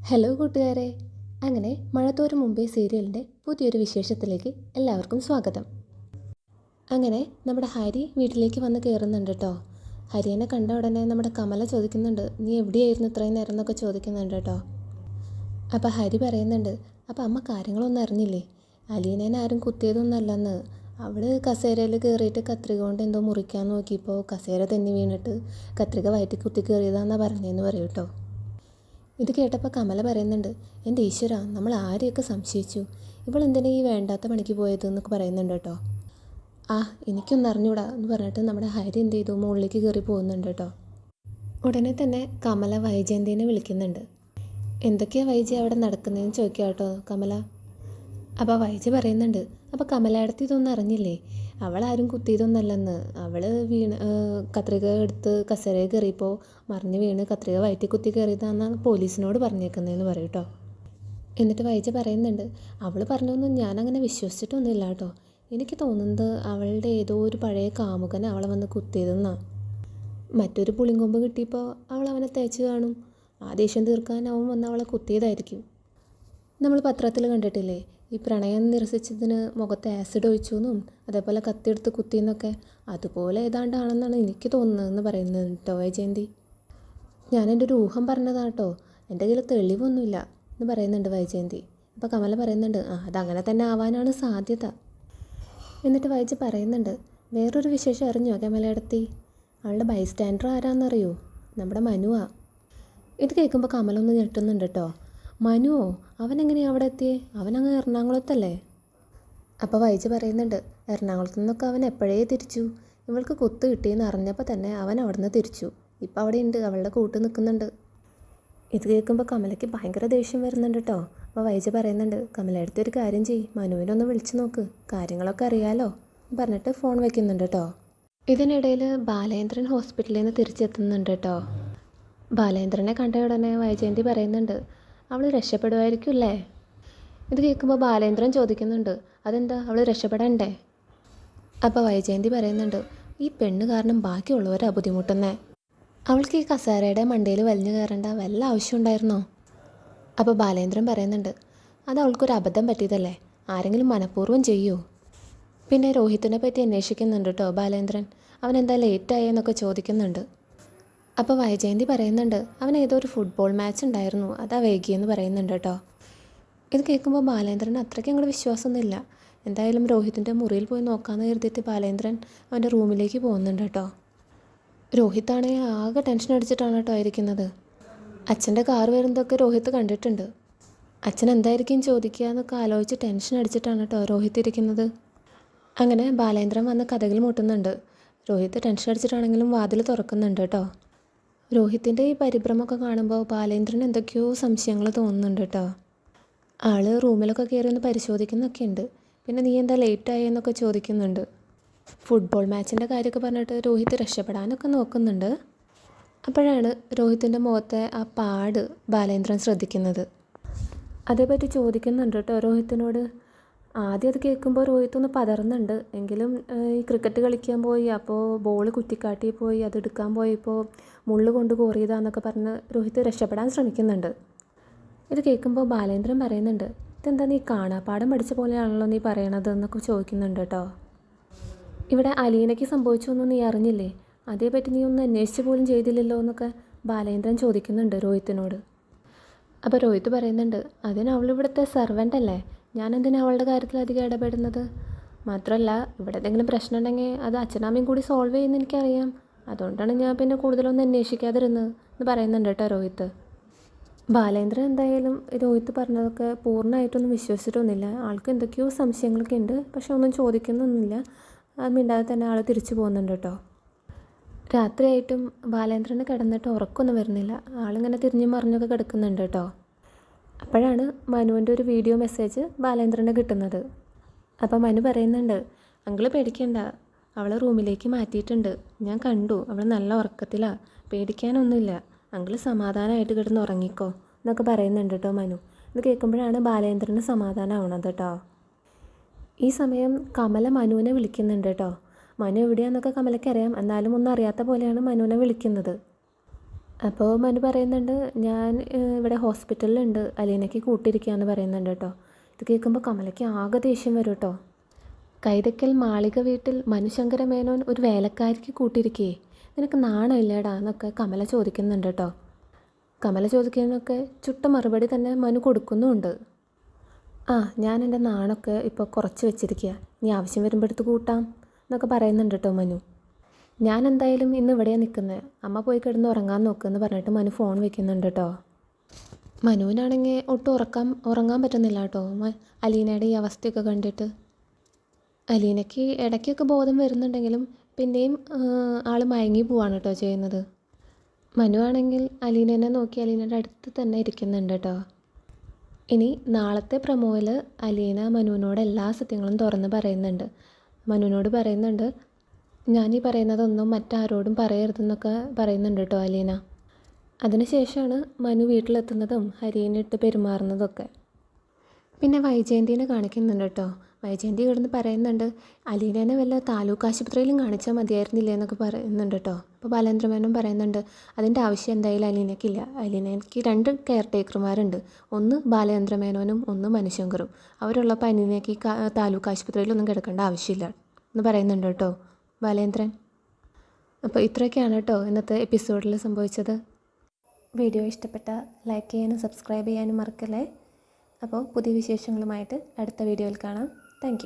Hello കൂട്ടുകാരെ. അങ്ങനെ മഴത്തോരും മുമ്പേ സീരിയലിൻ്റെ പുതിയൊരു വിശേഷത്തിലേക്ക് എല്ലാവർക്കും സ്വാഗതം. അങ്ങനെ നമ്മുടെ ഹരി വീട്ടിലേക്ക് വന്ന് കയറുന്നുണ്ട് കേട്ടോ. ഹരിയെ കണ്ട ഉടനെ നമ്മുടെ കമല ചോദിക്കുന്നുണ്ട്, നീ എവിടെയായിരുന്നു ഇത്രയും നേരം എന്നൊക്കെ ചോദിക്കുന്നുണ്ട് കേട്ടോ. അപ്പോൾ ഹരി പറയുന്നുണ്ട്, അപ്പോൾ അമ്മ കാര്യങ്ങളൊന്നും അറിഞ്ഞില്ലേ, അലീനേനെ ആരും കുത്തിയതൊന്നല്ലെന്ന്. അവൾ കസേരയിൽ കയറിയിട്ട് കത്രിക കൊണ്ട് എന്തോ മുറിക്കാൻ നോക്കിയപ്പോൾ കസേര തെന്നി വീണിട്ട് കത്രിക വയറ്റി കുത്തി കയറിയതാണെന്നാണ് പറഞ്ഞതെന്ന് പറയൂ കേട്ടോ. ഇത് കേട്ടപ്പോൾ കമല പറയുന്നുണ്ട്, എൻ്റെ ഈശ്വര, നമ്മൾ ആരെയൊക്കെ സംശയിച്ചു, ഇവളെന്തിനാ ഈ വേണ്ടാത്ത പണിക്ക് പോയത് എന്നൊക്കെ പറയുന്നുണ്ട് കേട്ടോ. എനിക്കൊന്നും അറിഞ്ഞൂടാ എന്ന് പറഞ്ഞിട്ട് നമ്മുടെ ഹരി എന്ത് ചെയ്തു, മുകളിലേക്ക് കയറി പോകുന്നുണ്ട് കേട്ടോ. ഉടനെ തന്നെ കമല വൈജയന്തിനെ വിളിക്കുന്നുണ്ട്. എന്തൊക്കെയാണ് വൈജി അവിടെ നടക്കുന്നതെന്ന് ചോദിക്കുക കേട്ടോ കമല. അപ്പോൾ വൈജി പറയുന്നുണ്ട്, അപ്പോൾ കമലയിടത്ത് ഇതൊന്നും അറിഞ്ഞില്ലേ, അവളാരും കുത്തിയതൊന്നല്ലെന്ന്. അവൾ കത്രിക എടുത്ത് കസേരയിൽ കയറിയപ്പോൾ മറിഞ്ഞ് വീണ് കത്രിക വയറ്റി കുത്തി കയറിയതാണെന്നാണ് പോലീസിനോട് പറഞ്ഞേക്കുന്നതെന്ന് പറയും കേട്ടോ. എന്നിട്ട് വൈജി പറയുന്നുണ്ട്, അവൾ പറഞ്ഞൊന്നും ഞാനങ്ങനെ വിശ്വസിച്ചിട്ടൊന്നുമില്ല കേട്ടോ. എനിക്ക് തോന്നുന്നത് അവളുടെ ഏതോ ഒരു പഴയ കാമുകൻ അവളെ വന്ന് കുത്തിയതെന്നാണ്. മറ്റൊരു പുളിങ്കൊമ്പ് കിട്ടിയപ്പോൾ അവൾ അവനെ തേച്ച് കാണും. ആ ദേഷ്യം തീർക്കാൻ അവൻ വന്ന് അവളെ കുത്തിയതായിരിക്കും. നമ്മൾ പത്രത്തിൽ കണ്ടിട്ടില്ലേ, ഈ പ്രണയം നിരസിച്ചതിന് മുഖത്ത് ആസിഡ് ഒഴിച്ചു എന്നും അതേപോലെ കത്തിയെടുത്ത് കുത്തിയെന്നൊക്കെ. അതുപോലെ ഏതാണ്ടാണെന്നാണ് എനിക്ക് തോന്നുന്നതെന്ന് പറയുന്നത് കേട്ടോ വൈജയന്തി. ഞാൻ എൻ്റെ ഒരു ഊഹം പറഞ്ഞതാട്ടോ, എൻ്റെ കയ്യിൽ തെളിവൊന്നുമില്ല എന്ന് പറയുന്നുണ്ട് വൈജയന്തി. അപ്പോൾ കമല പറയുന്നുണ്ട്, അതങ്ങനെ തന്നെ ആവാനാണ് സാധ്യത. എന്നിട്ട് വൈജി പറയുന്നുണ്ട്, വേറൊരു വിശേഷം അറിഞ്ഞോ കമലയിടത്തി, അവളുടെ ബൈസ്റ്റാൻഡർ ആരാന്നറിയോ, നമ്മുടെ മനുവാ. ഇത് കേൾക്കുമ്പോൾ കമലൊന്ന് ഞെട്ടുന്നുണ്ട് കേട്ടോ. മനുവോ, അവനെങ്ങനെയാണ് അവിടെ എത്തിയേ, അവനങ്ങ് എറണാകുളത്തല്ലേ. അപ്പോൾ വൈജി പറയുന്നുണ്ട്, എറണാകുളത്തു നിന്നൊക്കെ അവൻ എപ്പോഴേ തിരിച്ചു. ഇവൾക്ക് കുത്ത് കിട്ടിയെന്ന് അറിഞ്ഞപ്പോൾ തന്നെ അവൻ അവിടെ നിന്ന് തിരിച്ചു. ഇപ്പം അവിടെ ഉണ്ട്, അവളുടെ കൂട്ട് നിൽക്കുന്നുണ്ട്. ഇത് കേൾക്കുമ്പോൾ കമലയ്ക്ക് ഭയങ്കര ദേഷ്യം വരുന്നുണ്ട് കേട്ടോ. അപ്പോൾ വൈജി പറയുന്നുണ്ട്, കമലയെടുത്ത് ഒരു കാര്യം ചെയ്യ്, മനുവിനൊന്ന് വിളിച്ച് നോക്ക്, കാര്യങ്ങളൊക്കെ അറിയാലോ പറഞ്ഞിട്ട് ഫോൺ വയ്ക്കുന്നുണ്ട് കേട്ടോ. ഇതിനിടയിൽ ബാലേന്ദ്രൻ ഹോസ്പിറ്റലിൽ നിന്ന് തിരിച്ചെത്തുന്നുണ്ട് കേട്ടോ. ബാലേന്ദ്രനെ കണ്ട ഉടനെ വൈജയന്തി പറയുന്നുണ്ട്, അവൾ രക്ഷപ്പെടുമായിരിക്കും അല്ലേ. ഇത് കേൾക്കുമ്പോൾ ബാലേന്ദ്രൻ ചോദിക്കുന്നുണ്ട്, അതെന്താ അവൾ രക്ഷപ്പെടണ്ടേ. അപ്പോൾ വൈജയന്തി പറയുന്നുണ്ട്, ഈ പെണ്ണ് കാരണം ബാക്കിയുള്ളവരാ ബുദ്ധിമുട്ടുന്നേ. അവൾക്ക് ഈ കസേരയുടെ മണ്ടയിൽ വലിഞ്ഞു കയറേണ്ട വല്ല ആവശ്യം ഉണ്ടായിരുന്നോ. അപ്പോൾ ബാലേന്ദ്രൻ പറയുന്നുണ്ട്, അത് അവൾക്കൊരു അബദ്ധം പറ്റിയതല്ലേ, ആരെങ്കിലും മനഃപൂർവ്വം ചെയ്യുമോ. പിന്നെ രോഹിത്തിനെ പറ്റി അന്വേഷിക്കുന്നുണ്ട് കേട്ടോ ബാലേന്ദ്രൻ. അവൻ എന്താ ലേറ്റായെന്നൊക്കെ ചോദിക്കുന്നുണ്ട്. അപ്പോൾ വൈജയന്തി പറയുന്നുണ്ട്, അവൻ ഏതോ ഒരു ഫുട്ബോൾ മാച്ച് ഉണ്ടായിരുന്നു, അതാ വൈകിയെന്ന് പറയുന്നുണ്ട് കേട്ടോ. ഇത് കേൾക്കുമ്പോൾ ബാലേന്ദ്രന് അത്രയ്ക്ക് അങ്ങോട്ട് വിശ്വാസമൊന്നുമില്ല. എന്തായാലും രോഹിത്തിൻ്റെ മുറിയിൽ പോയി നോക്കാമെന്ന് കരുതിയിട്ട് ബാലേന്ദ്രൻ അവൻ്റെ റൂമിലേക്ക് പോകുന്നുണ്ട് കേട്ടോ. രോഹിത്താണെങ്കിൽ ആകെ ടെൻഷൻ അടിച്ചിട്ടാണ് കേട്ടോ ഇരിക്കുന്നത്. അച്ഛൻ്റെ കാർ വരുന്നതൊക്കെ രോഹിത്ത് കണ്ടിട്ടുണ്ട്. അച്ഛൻ എന്തായിരിക്കും ചോദിക്കുക എന്നൊക്കെ ആലോചിച്ച് ടെൻഷൻ അടിച്ചിട്ടാണ് കേട്ടോ രോഹിത്ത് ഇരിക്കുന്നത്. അങ്ങനെ ബാലേന്ദ്രൻ വന്ന് കതകിൽ മുട്ടുന്നുണ്ട്. രോഹിത്ത് ടെൻഷൻ അടിച്ചിട്ടാണെങ്കിലും വാതിൽ തുറക്കുന്നുണ്ട് കേട്ടോ. രോഹിത്തിൻ്റെ ഈ പരിഭ്രമമൊക്കെ കാണുമ്പോൾ ബാലേന്ദ്രന് എന്തൊക്കെയോ സംശയങ്ങൾ തോന്നുന്നുണ്ട് കേട്ടോ. ആൾ റൂമിലൊക്കെ കയറി ഒന്ന് പരിശോധിക്കുന്നൊക്കെ ഉണ്ട്. പിന്നെ നീ എന്താ ലേറ്റായെന്നൊക്കെ ചോദിക്കുന്നുണ്ട്. ഫുട്ബോൾ മാച്ചിൻ്റെ കാര്യമൊക്കെ പറഞ്ഞിട്ട് രോഹിത്ത് രക്ഷപ്പെടാനൊക്കെ നോക്കുന്നുണ്ട്. അപ്പോഴാണ് രോഹിത്തിൻ്റെ മുഖത്തെ ആ പാട് ബാലേന്ദ്രൻ ശ്രദ്ധിക്കുന്നത്. അതേപറ്റി ചോദിക്കുന്നുണ്ട് കേട്ടോ രോഹിത്തിനോട്. ആദ്യം അത് കേൾക്കുമ്പോൾ രോഹിത്ത് ഒന്ന് പതറുന്നുണ്ട്. എങ്കിലും ഈ ക്രിക്കറ്റ് കളിക്കാൻ പോയി, അപ്പോൾ ബോൾ കുത്തിക്കാട്ടി പോയി, അതെടുക്കാൻ പോയപ്പോൾ മുള്ളു കൊണ്ട് കോറിയതാന്നൊക്കെ പറഞ്ഞ് രോഹിത്ത് രക്ഷപ്പെടാൻ ശ്രമിക്കുന്നുണ്ട്. ഇത് കേൾക്കുമ്പോൾ ബാലേന്ദ്രൻ പറയുന്നുണ്ട്, ഇതെന്താ നീ കാണാപ്പാഠം പഠിച്ച പോലെയാണല്ലോ നീ പറയണത് എന്നൊക്കെ ചോദിക്കുന്നുണ്ട് കേട്ടോ. ഇവിടെ അലീനയ്ക്ക് സംഭവിച്ചൊന്നും നീ അറിഞ്ഞില്ലേ, അതേപറ്റി നീ ഒന്ന് അന്വേഷിച്ച് പോലും ചെയ്തില്ലല്ലോ എന്നൊക്കെ ബാലേന്ദ്രൻ ചോദിക്കുന്നുണ്ട് രോഹിത്തിനോട്. അപ്പോൾ രോഹിത്ത് പറയുന്നുണ്ട്, അതിന് അവളിവിടുത്തെ സെർവൻ്റ് അല്ലേ, ഞാനെന്തിനാണ് അവളുടെ കാര്യത്തിൽ അധികം ഇടപെടുന്നത്. മാത്രമല്ല ഇവിടെ എന്തെങ്കിലും പ്രശ്നം ഉണ്ടെങ്കിൽ അത് അച്ഛനമ്മയും കൂടി സോൾവ് ചെയ്യുമെന്ന് എനിക്കറിയാം. അതുകൊണ്ടാണ് ഞാൻ പിന്നെ കൂടുതലൊന്നും അന്വേഷിക്കാതിരുന്നത് എന്ന് പറയുന്നുണ്ട് കേട്ടോ രോഹിത്ത്. ബാലേന്ദ്രൻ എന്തായാലും രോഹിത്ത് പറഞ്ഞതൊക്കെ പൂർണ്ണമായിട്ടൊന്നും വിശ്വസിച്ചിട്ടൊന്നുമില്ല. ആൾക്ക് എന്തൊക്കെയോ സംശയങ്ങളൊക്കെ ഉണ്ട്, പക്ഷെ ഒന്നും ചോദിക്കുന്നൊന്നുമില്ല. അത് മിണ്ടാതെ തന്നെ ആൾ തിരിച്ചു പോകുന്നുണ്ട് കേട്ടോ. രാത്രിയായിട്ടും ബാലേന്ദ്രന് കിടന്നിട്ട് ഉറക്കമൊന്നും വരുന്നില്ല. ആളിങ്ങനെ തിരിഞ്ഞും മറിഞ്ഞൊക്കെ കിടക്കുന്നുണ്ട് കേട്ടോ. അപ്പോഴാണ് മനുവിൻ്റെ ഒരു വീഡിയോ മെസ്സേജ് ബാലേന്ദ്രന് കിട്ടുന്നത്. അപ്പോൾ മനു പറയുന്നുണ്ട്, അങ്കിള് പേടിക്കണ്ട, അവളെ റൂമിലേക്ക് മാറ്റിയിട്ടുണ്ട്, ഞാൻ കണ്ടു, അവൾ നല്ല ഉറക്കത്തിലാണ്, പേടിക്കാനൊന്നുമില്ല, അങ്കിള് സമാധാനമായിട്ട് കിടന്ന് ഉറങ്ങിക്കോ എന്നൊക്കെ പറയുന്നുണ്ട് കേട്ടോ മനു. ഇത് കേൾക്കുമ്പോഴാണ് ബാലേന്ദ്രന് സമാധാനമാവണത് കേട്ടോ. ഈ സമയം കമല മനുവിനെ വിളിക്കുന്നുണ്ട് കേട്ടോ. മനു എവിടെയാണെന്നൊക്കെ കമലയ്ക്ക് അറിയാം, എന്നാലും ഒന്നും അറിയാത്ത പോലെയാണ് മനുവിനെ വിളിക്കുന്നത്. അപ്പോൾ മനു പറയുന്നുണ്ട്, ഞാൻ ഇവിടെ ഹോസ്പിറ്റലിലുണ്ട്, അലീനയ്ക്ക് കൂട്ടിരിക്കുകയെന്ന് പറയുന്നുണ്ട് കേട്ടോ. ഇത് കേൾക്കുമ്പോൾ കമലയ്ക്ക് ആകെ ദേഷ്യം വരും കേട്ടോ. കൈതക്കൽ മാളിക വീട്ടിൽ മനുശങ്കര മേനോൻ ഒരു വേലക്കാരിക്ക് കൂട്ടിരിക്കേ, നിനക്ക് നാണമില്ലേടാ എന്നൊക്കെ കമല ചോദിക്കുന്നുണ്ട് കേട്ടോ. കമല ചോദിക്കുന്നതൊക്കെ ചുട്ട മറുപടി തന്നെ മനു കൊടുക്കുന്നുമുണ്ട്. ഞാൻ എൻ്റെ നാണൊക്കെ ഇപ്പോൾ കുറച്ച് വെച്ചിരിക്കുക, ഇനി ആവശ്യം വരുമ്പോഴെടുത്ത് കൂട്ടാം എന്നൊക്കെ പറയുന്നുണ്ട് കേട്ടോ മനു. ഞാൻ എന്തായാലും ഇന്ന് ഇവിടെയാണ് നിൽക്കുന്നത്, അമ്മ പോയി കിടന്ന് ഉറങ്ങാൻ നോക്കുമെന്ന് പറഞ്ഞിട്ട് മനു ഫോൺ വെക്കുന്നുണ്ട് കേട്ടോ. മനുവിനാണെങ്കിൽ ഒട്ടും ഉറങ്ങാൻ പറ്റുന്നില്ല കേട്ടോ, അലീനയുടെ ഈ അവസ്ഥയൊക്കെ കണ്ടിട്ട്. അലീനയ്ക്ക് ഇടയ്ക്കൊക്കെ ബോധം വരുന്നുണ്ടെങ്കിലും പിന്നെയും ആൾ മയങ്ങി പോവാണ് കേട്ടോ ചെയ്യുന്നത്. മനു ആണെങ്കിൽ അലീനേനെ നോക്കി അലീനയുടെ അടുത്ത് തന്നെ ഇരിക്കുന്നുണ്ട് കേട്ടോ. ഇനി നാളത്തെ പ്രൊമോയിൽ അലീന മനുവിനോട് എല്ലാ സത്യങ്ങളും തുറന്ന് പറയുന്നുണ്ട്. മനുവിനോട് പറയുന്നുണ്ട്, ഞാനീ പറയുന്നതൊന്നും മറ്റാരോടും പറയരുതെന്നൊക്കെ പറയുന്നുണ്ട് കേട്ടോ അലീന. അതിനുശേഷമാണ് മനു വീട്ടിലെത്തുന്നതും ഹരീനിട്ട് പെരുമാറുന്നതൊക്കെ. പിന്നെ വൈജയന്തിനെ കാണിക്കുന്നുണ്ട് കേട്ടോ. വൈജയന്തി കിടന്ന് പറയുന്നുണ്ട്, അലീനേനെ വല്ല താലൂക്ക് ആശുപത്രിയിലും കാണിച്ചാൽ മതിയായിരുന്നില്ലേ എന്നൊക്കെ പറയുന്നുണ്ട് കേട്ടോ. അപ്പോൾ ബാലേന്ദ്രമേനോൻ പറയുന്നുണ്ട്, അതിൻ്റെ ആവശ്യം എന്തായാലും അലീനയ്ക്കില്ല. അലീനയ്ക്ക് 2 കെയർ ടേക്കർമാരുണ്ട്, ഒന്ന് ബാലേന്ദ്രമേനോനും ഒന്ന് മനുശങ്കറും. അവരുള്ളപ്പോൾ അലീനയ്ക്ക് താലൂക്ക് ആശുപത്രിയിലൊന്നും കിടക്കേണ്ട ആവശ്യമില്ല എന്ന് പറയുന്നുണ്ട് കേട്ടോ ബാലേന്ദ്രൻ. അപ്പോൾ ഇത്രയൊക്കെയാണ് കേട്ടോ ഇന്നത്തെ എപ്പിസോഡിൽ സംഭവിച്ചത്. വീഡിയോ ഇഷ്ടപ്പെട്ടാൽ ലൈക്ക് ചെയ്യാനും സബ്സ്ക്രൈബ് ചെയ്യാനും മറക്കല്ലേ. അപ്പോൾ പുതിയ വിശേഷങ്ങളുമായിട്ട് അടുത്ത വീഡിയോയിൽ കാണാം. താങ്ക്